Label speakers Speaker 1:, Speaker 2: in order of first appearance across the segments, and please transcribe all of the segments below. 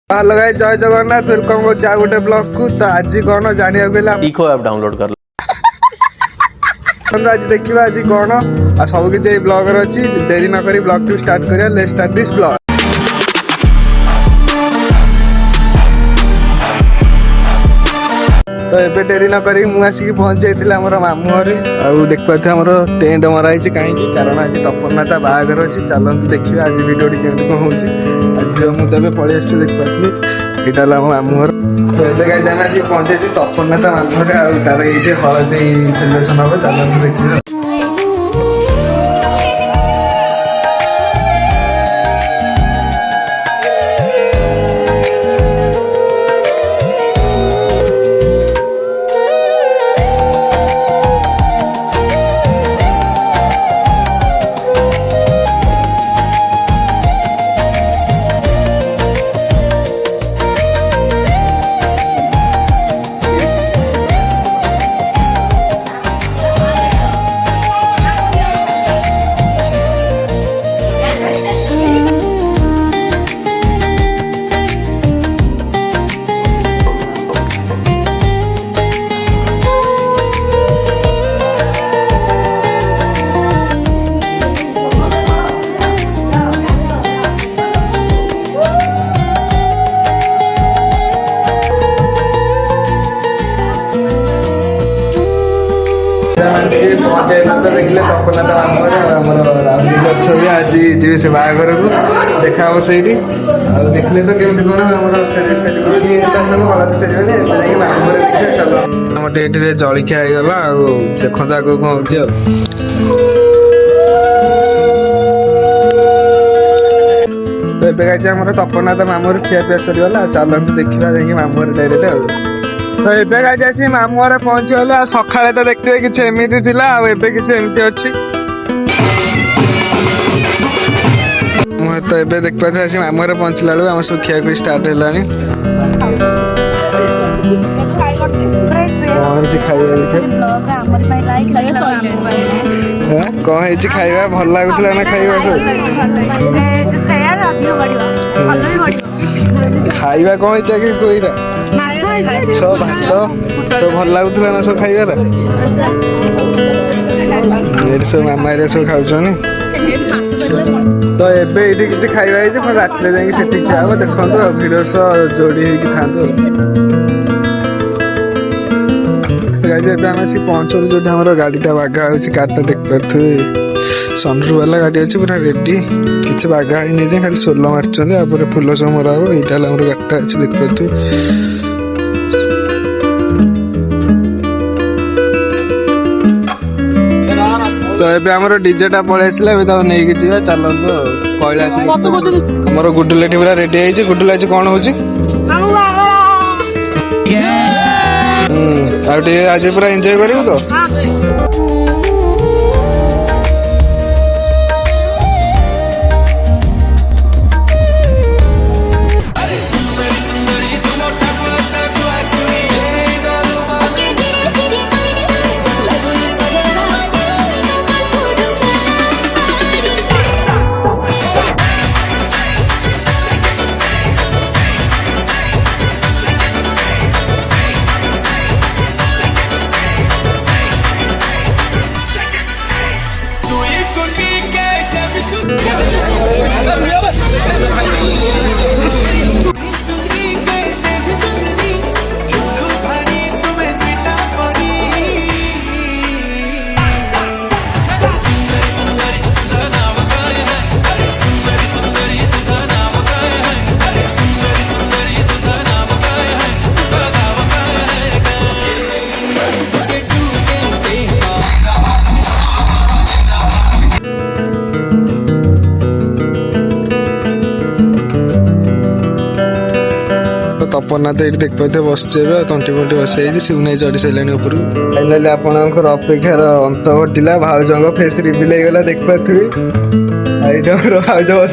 Speaker 1: Hello guys जय Jagannath welcome हो जा गोटे ब्लॉग को। तो आज कौन जानिया गला
Speaker 2: इको ऐप डाउनलोड कर
Speaker 1: आज देखिबा आज कौन आ सब किछ ए ब्लॉग रे अछि। देरी न करी ब्लॉग टू स्टार्ट करिया। Let's start this blog. तो एबे डेरी न करी मु आसी पहुंच जाइतिला हमर मामू घरे। आ देख पाथे हमर टेंट मरा हिची काहे कि कारण आज तपन्नाता बाहागर अछि। चलंतु देखिबा आज वीडियो केमति कोन होछि। आज मु तबे पळे आछि देख पाथली एटा ला मामू घर। तो एबे गाइस जाना छी पहुंचे छी तपन्नाता मामू घरे। आ तार एजे हळदी सेलिब्रेशन हो चलंतु देखिबा। तो देखिले तपन्नाता मामू आज जी से बाहागर को देखा हम से देखिले तो केमती कौन मोटे ये जलिखिया होगा देखते आगे कौन हो तपन्नाता मामू खिया पिया सरीगला। चलते देखा जाकि मामू डायरेक्ट तो एबे गाइस आसी मामू घरे पहुंची गले। आ सखाळे तो देखते किछ एमिति थिला आ एबे किछ एमिति अछि। मु तो एबे देख पाथे आसी मामू घरे पहुंचला ल हम सब खिया को स्टार्ट हेलानी। कौन सी खाइबा छै हमर भाई लाइक हां कौन है जी खाइबा भल लागुतला ना खाइबा सब शेयर अधिक बढ़ियो भल भी बढ़ियो खाइबा कौन है कि कोइरा सब भात तो भल लागुतला ना सब खाइबार ये सब मामा रे सब खाउछनी। तो एबे एठी किछ खाइबा है जे रात ले जाई सेठी खाबो देखंतो वीडियो सो जोडी हे कि थांतो। गाइस एबे हम सी पहुंचल जो हमर गाडीटा बागा होछि कारटा देख परथु सनरू वाला गाडी अछि पूरा रेडी किछ बागा ही नै जे खाली सोलो मारचले आ पूरा फुल्लो सब मराबो एटा हमर गाडीटा अछि देख परथु। तो एबे हमर डीजेटा पळे आसला एबे त नै कि जिया चलंतो कैलाश हमर गुडुलेटी पूरा रेडी आइ छै। गुडुला आज कोन होछि आज पूरा एंजॉय करू तो तपन्ना तो ये देख पाते बस तंटी फंटी बस सिउना चढ़ी सारे उपर फाइनाली आपणकर अपेक्षार अंत घटिला। भाउज फेस रिविल होगा देख पारे भाउज बस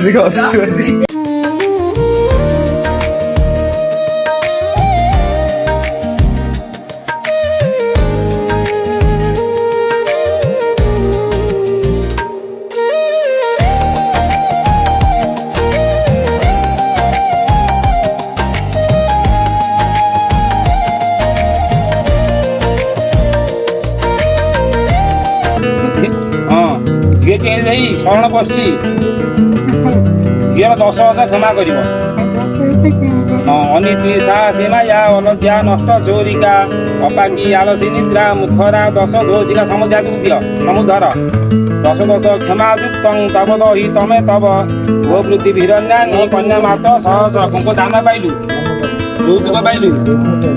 Speaker 2: ଶରଣ ପଶି ଝିଅର 10 ବର୍ଷ କ୍ଷମା କରିବ। ଅନିତି ସୀମା ୟା ଅଲଜ୍ୟା ନଷ୍ଟ ଚୋରିକା ଅପାକି ଆଳସୀ ନିଦ୍ରା ମୁଖରା 10 ଦୋଷିକା ସମୁଦ୍ରକୁ ଦିଅ ସମୁଦ୍ର 10 କ୍ଷମା ଯୁକ୍ତଂ ତବ ଦହି ତମେ ତବ ଗୋବୃତ୍ତି ଭିରନ୍ୟାନୀ କନ୍ୟା ମାତ ସହଜ କୁଙ୍କ ଦାନ ପାଇଲୁ ଯୌତୁକ ପାଇଲୁ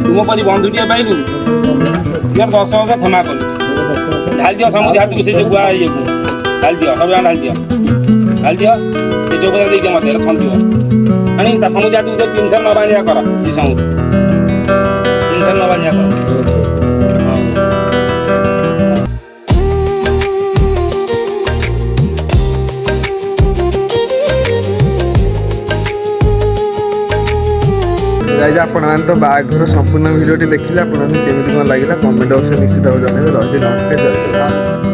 Speaker 2: ତୁମ ପରି ବନ୍ଧୁଟିଏ ପାଇଲୁ ଝିଅର 10 ବର୍ଷ କ୍ଷମା କଲୁ। ଢାଳି ଦିଅ ସମୁଦ୍ର ହାତକୁ ସେ ଯୋଉ ଗୁଆ ଇଏକୁ ଢାଳି ଦିଅ ସବୁ ଢାଳି ଦିଅ ସେ ଚୌପଦା ଦେଇଦିଅ ମତେ ଏଟା ଛନ୍ଦିବ ଆଣି ତା ସମୁଦ୍ର ହାତକୁ 3 ଥର ନବାଣିଆ କର ସେ ସମୁଦ୍ର 3 ଥର ନବାଣିଆ କର।
Speaker 1: ଗାଇଜ ଆପଣମାନେ ତ ବାହାଘର ସମ୍ପୂର୍ଣ୍ଣ ଭିଡ଼ିଓଟି ଦେଖିଲେ ଆପଣମାନଙ୍କୁ କେମିତି କ'ଣ ଲାଗିଲା କମେଣ୍ଟ ବକ୍ସରେ ନିଶ୍ଚିତ ଭାବେ ଜଣାଇବେ। ରହିଲି ନମସ୍କାର ଜୟ ଜଗନ୍ନାଥ।